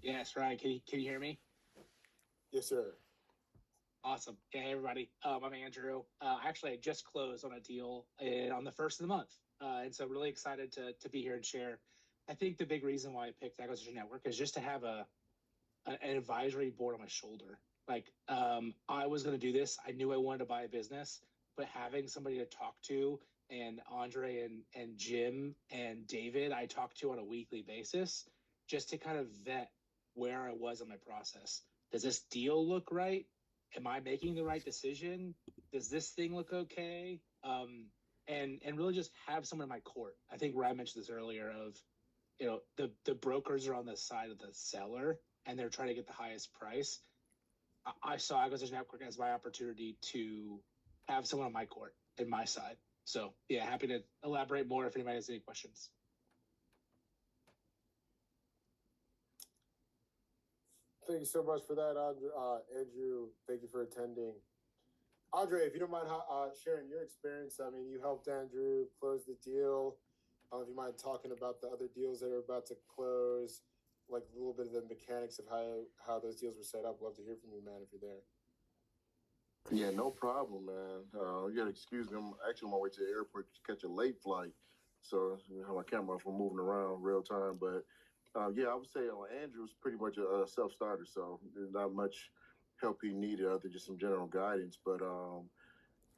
Yes, Ryan, can you hear me? Yes, sir. Awesome. Yeah, hey, everybody. I'm Andrew. Actually, I just closed on a deal on the first of the month, and so really excited to be here and share. I think the big reason why I picked Acquisition Network is just to have an advisory board on my shoulder. Like, I was going to do this. I knew I wanted to buy a business, but having somebody to talk to, and Andre and Jim and David, I talk to on a weekly basis, just to kind of vet where I was in my process. Does this deal look right? Am I making the right decision? Does this thing look okay? And really just have someone in my court. I think Ryan mentioned this earlier of, the brokers are on the side of the seller and they're trying to get the highest price. I saw Acquisition Network as my opportunity to have someone on my court and my side. So yeah, happy to elaborate more if anybody has any questions. Thank you so much for that, Andrew. Thank you for attending. Andre, if you don't mind sharing your experience, I mean, you helped Andrew close the deal. I don't know if you mind talking about the other deals that are about to close, like a little bit of the mechanics of how those deals were set up. Love to hear from you, man, if you're there. Yeah, no problem, man. You gotta excuse me. I'm actually on my way to the airport to catch a late flight, so my camera from moving around real time. But yeah, I would say Andrew's pretty much a self starter, so there's not much help he needed other than just some general guidance. But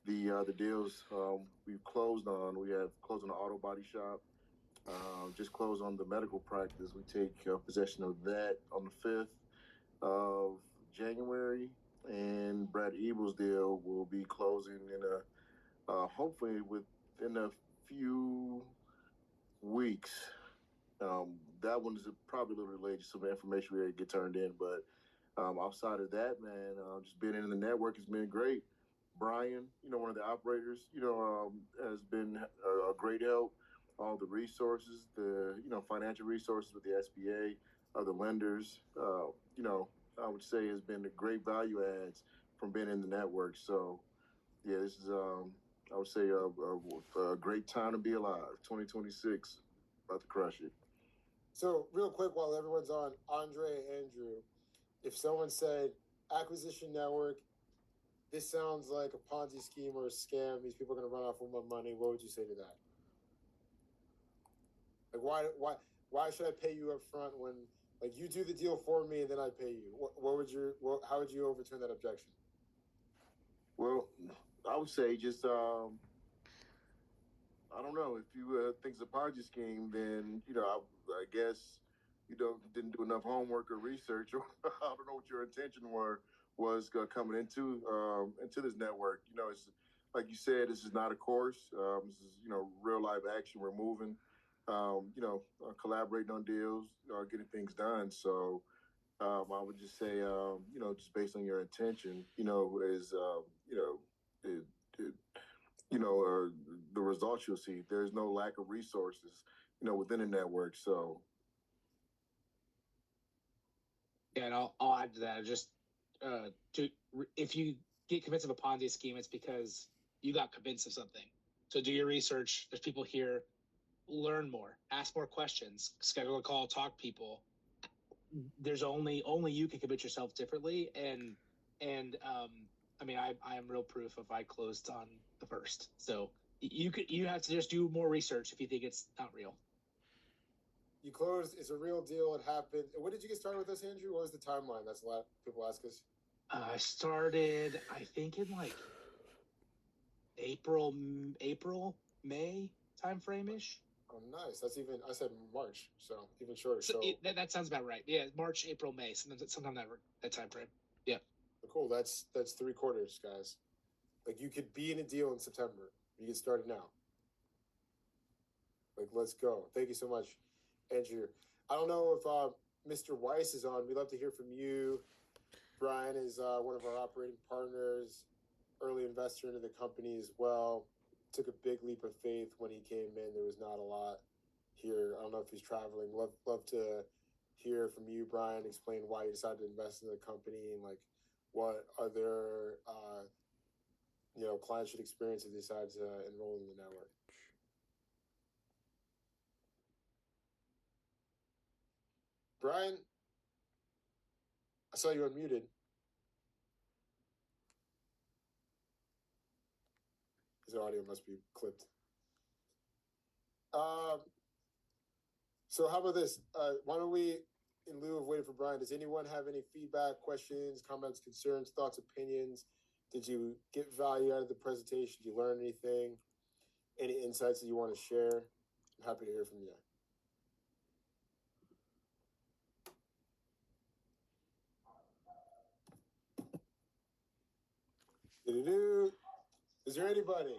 the deals we've closed on, we have closed on the auto body shop. Just closed on the medical practice. We take possession of that on the 5th of January, and Brad Ebel's deal will be closing in hopefully within a few weeks. That one is probably a little related to some information we had to get turned in, but outside of that, man, just being in the network has been great. Brian, one of the operators, has been a great help. All the resources, the financial resources with the SBA, other lenders, I would say has been a great value adds from being in the network. So yeah, this is I would say a great time to be alive. 2026, about to crush it. So, real quick, while everyone's on, Andre, Andrew, if someone said acquisition network, this sounds like a Ponzi scheme or a scam, these people are going to run off with my money, what would you say to that? Like, why should I pay you up front when, like, you do the deal for me and then I pay you? How would you overturn that objection? Well, I would say just I don't know if you think it's a Ponzi scheme, then I guess didn't do enough homework or research, or I don't know what your intention was coming into this network. It's like you said, this is not a course. This is real life action. We're moving, collaborating on deals, getting things done. So I would just say, just based on your intention, is it, it, the results you'll see. There's no lack of resources, within the network. So Yeah, and I'll add to that. Just if you get convinced of a Ponzi scheme, it's because you got convinced of something. So do your research. There's people here. Learn more, ask more questions, schedule a call, talk people. There's only you can convince yourself differently, and I mean, I am real proof if I closed on the first. So you have to just do more research if you think it's not real. You closed. It's a real deal. It happened. When did you get started with this, Andrew? What was the timeline? That's a lot people ask us. I started, I think, in like May time frame ish. Oh, nice. That's even. I said March, so even shorter. So So that sounds about right. Yeah, March, April, May, sometime that time frame. Yeah. cool. That's 3 quarters, guys. Like, you could be in a deal in September. You get started now. Like, let's go. Thank you so much, Andrew. I don't know if Mr. Weiss is on. We'd love to hear from you. Brian is one of our operating partners, early investor into the company as well. Took a big leap of faith when he came in. There was not a lot here. I don't know if he's traveling. Love to hear from you, Brian. Explain why you decided to invest in the company and like what other clients should experience if they decide to enroll in the network. Brian, I saw you unmuted. His audio must be clipped. So how about this? Why don't we, in lieu of waiting for Brian, does anyone have any feedback, questions, comments, concerns, thoughts, opinions? Did you get value out of the presentation? Did you learn anything? Any insights that you want to share? I'm happy to hear from you. Is there anybody?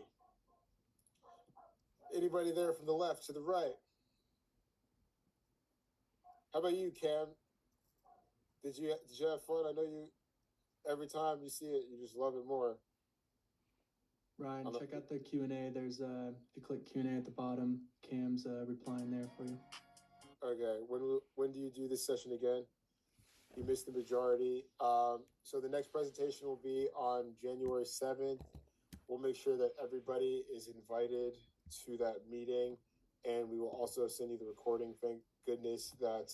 Anybody there from the left to the right? How about you, Cam? Did you have fun? I know you. Every time you see it, you just love it more. Ryan, check out the Q&A. There's if you click Q&A at the bottom, Cam's replying there for you. Okay. When do you do this session again? You missed the majority. So the next presentation will be on January 7th. We'll make sure that everybody is invited to that meeting, and we will also send you the recording. Thank goodness that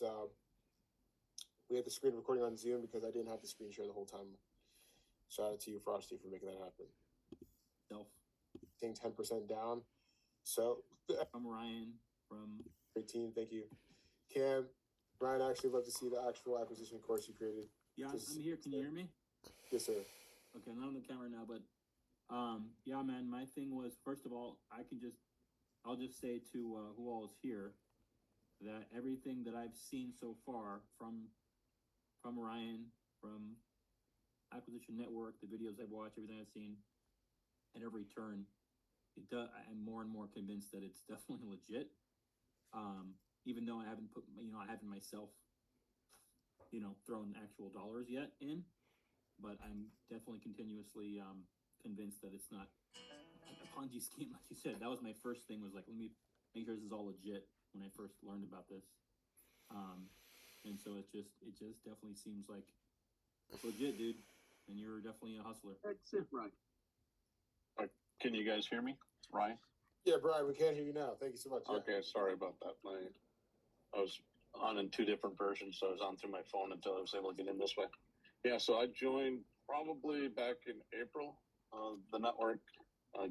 we had the screen recording on Zoom because I didn't have the screen share the whole time. Shout out to you, Frosty, for making that happen. Staying 10% down. So I'm Ryan from 18. Thank you, Cam. Brian, I actually love to see the actual acquisition course you created. Yeah, I'm here. Can you hear me? Yes, sir. Okay, I'm not on the camera now, but yeah, man. My thing was, first of all, I'll just say to who all is here that everything that I've seen so far from Ryan, from Acquisition Network, the videos I've watched, everything I've seen, at every turn, I'm more and more convinced that it's definitely legit. Even though I haven't myself, thrown actual dollars yet in, but I'm definitely continuously convinced that it's not a Ponzi scheme, like you said. That was my first thing, was like, let me make sure this is all legit when I first learned about this. And so it just definitely seems like it's legit, dude. And you're definitely a hustler. That's it, Ryan. Can you guys hear me? It's Ryan. Yeah, Brian, we can't hear you now. Thank you so much. Yeah. Okay, sorry about that. I was on in two different versions, so I was on through my phone until I was able to get in this way. Yeah, so I joined probably back in April. The network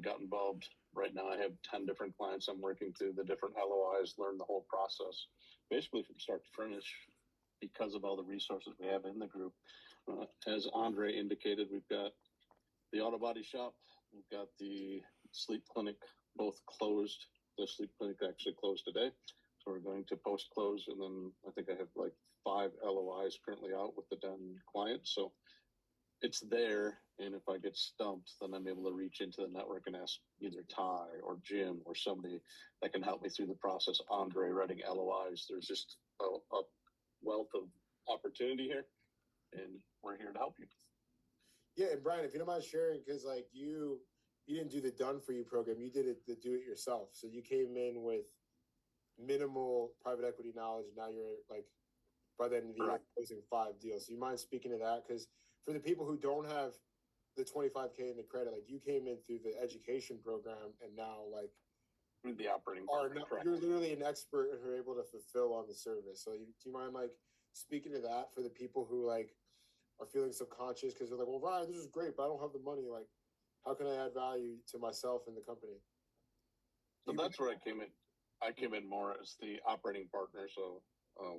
got involved. Right now I have 10 different clients I'm working through, the different LOIs, learn the whole process, basically from start to finish, because of all the resources we have in the group. As Andre indicated, we've got the auto body shop, we've got the sleep clinic, both closed. The sleep clinic actually closed today. So we're going to post-close, and then I think I have like 5 LOIs currently out with the 10 clients. So it's there, and if I get stumped, then I'm able to reach into the network and ask either Ty or Jim or somebody that can help me through the process. Andre writing LOIs. There's just a wealth of opportunity here, and we're here to help you. Yeah, and Brian, if you don't mind sharing, because like you didn't do the done for you program, you did it the do it yourself. So you came in with minimal private equity knowledge. Now you're like, by the end of the year, closing 5 deals. So you mind speaking to that? Because for the people who don't have the 25K in the credit, like you came in through the education program, and now like the operating you're literally an expert and are able to fulfill on the service. So do you mind like speaking to that for the people who like are feeling subconscious because they're like, well, Ryan, this is great, but I don't have the money. Like, how can I add value to myself and the company? So that's where I came in. I came in more as the operating partner. So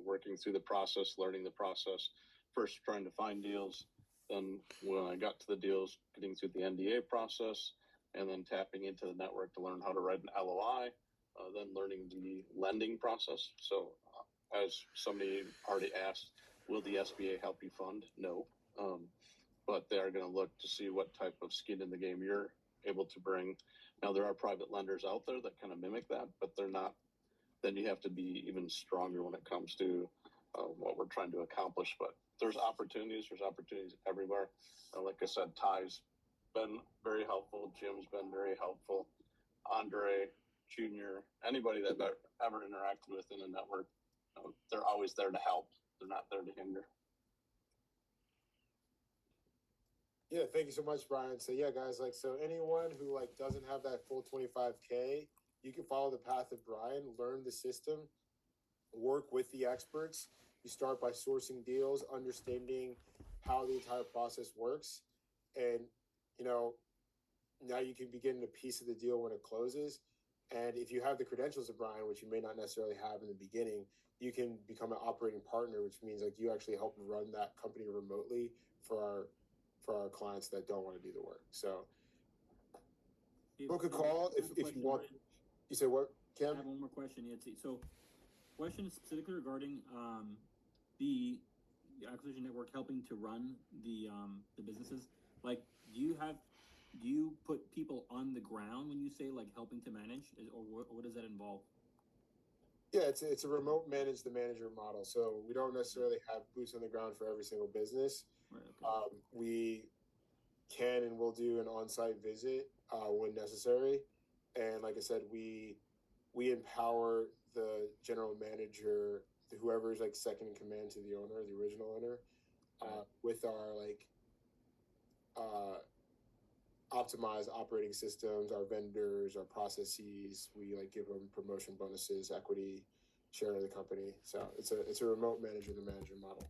working through the process, learning the process, first trying to find deals. Then when I got to the deals, getting through the NDA process, and then tapping into the network to learn how to write an LOI, then learning the lending process. So as somebody already asked, will the SBA help you fund? No. But they are going to look to see what type of skin in the game you're able to bring. Now, there are private lenders out there that kind of mimic that, but they're not. Then you have to be even stronger when it comes to what we're trying to accomplish. But there's opportunities everywhere. Like I said, Ty's been very helpful. Jim's been very helpful. Andre, Junior, anybody that I've ever interacted with in the network, they're always there to help. They're not there to hinder. Yeah, thank you so much, Brian. So yeah, guys, like, so anyone who like doesn't have that full 25K, you can follow the path of Brian, learn the system, work with the experts. You start by sourcing deals, understanding how the entire process works. And, you know, now you can begin a piece of the deal when it closes. And if you have the credentials of Brian, which you may not necessarily have in the beginning, you can become an operating partner, which means like you actually help run that company remotely for our clients that don't want to do the work. So book a call if you want. Ryan. You say what, Cam? I have one more question, Yancy. So, question specifically regarding the acquisition network helping to run the businesses. Like, do you put people on the ground when you say like helping to manage, or what does that involve? Yeah, it's a remote manage the manager model. So we don't necessarily have boots on the ground for every single business. Right. Okay. We can and will do an on-site visit when necessary. And like I said, we empower the general manager, whoever is like second in command to the owner, the original owner, with our like optimized operating systems, our vendors, our processes. We like give them promotion bonuses, equity share of the company. So it's a remote manager the manager model.